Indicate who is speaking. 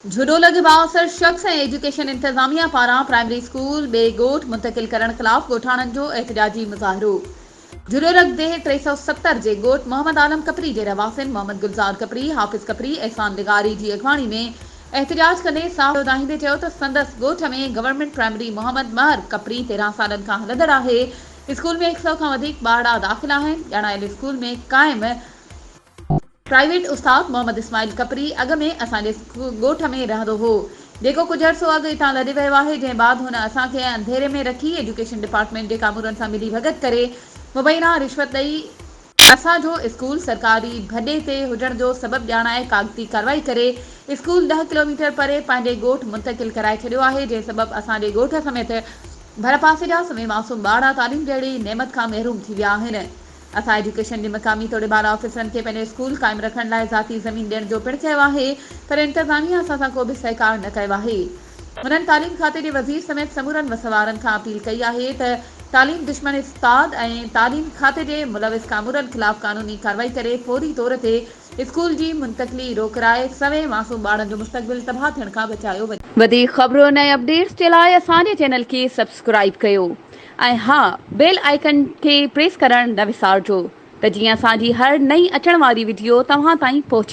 Speaker 1: झुडोलग बासर शख्स एजुकेशन इंतजामिया पारां प्राइमरी स्कूल बे गोठ मुंतकिल करण खिलाफ गोठाणन जो एहतजाजी मुज़ाहिरो। झुडोलग देह 370 जे गोठ मोहम्मद आलम कपरी जे रवासिन मोहम्मद गुलजार कपरी, हाफिज कपरी, एहसान निगारी जी अगवाणी में एहतजाज कंदे साफ़ ॿुधाईंदे चयो त संदसि गोठ में गवर्नमेंट प्राइमरी मोहम्मद महर कपरी 13 सालनि खां हलंदड़ आहे। स्कूल में 100 खां वधीक ॿारड़ा दाख़िल आहिनि। ॼाणायल स्कूल में क़ाइम प्राइवेट उस्ताद मोहम्मद इस्माइल कपरी अॻ में असांजे ॻोठ में रहंदो हो, जेको कुझु अरसो अॻु हितां लॾे वियो आहे, जंहिं बाद हुन असांखे अंधेरे में रखी एजुकेशन डिपार्टमेंट जे कामूरनि सां मिली भगत करे मुबैना रिश्वत ॾेई असांजो स्कूल सरकारी भॾे ते हुजण जो सबबु ॼाणाए कागती कार्रवाई करे स्कूल 10 किलोमीटर परे पंहिंजे ॻोठ मुंतकिल कराए छॾियो आहे, जंहिं सबबु असांजे ॻोठ समेत भरपासे जा सभई मासूम ॿार तालीम जहिड़ी नेमत खां महरूम थी विया आहिनि। असां एजुकेशन जे मक़ामी तोड़ेबाला ऑफिसरनि खे पंहिंजो स्कूल क़ाइमु रखण लाइ ज़ाती ज़मीन ॾियण जो पिणु चयो आहे, पर इंतज़ामिया असां को बि सहकार न कयो आहे। हुननि तालीम खाते जे वज़ीर समेत समूरनि वसवारनि खां अपील कई आहे त तालीम दुश्मन उस्ताद ऐं तालीम खाते जे मुलविस कामूरनि ख़िलाफ़ कानूनी कार्रवाई करे फौरी तौर ते स्कूल जी मुंतकिली रोकराए सवे मासूम ॿारनि जो मुस्तक़बिल तबाह थियण खां बचायो वञे। वधीक ख़बरुनि ऐं अपडेट्स जे लाइ असांजे चैनल खे सब्सक्राइब कयो ऐं हा, बेल आइकन खे प्रेस करण न विसारिजो त जीअं असांजी हर नई अचण वारी वीडियो तव्हां ताईं पहुचे।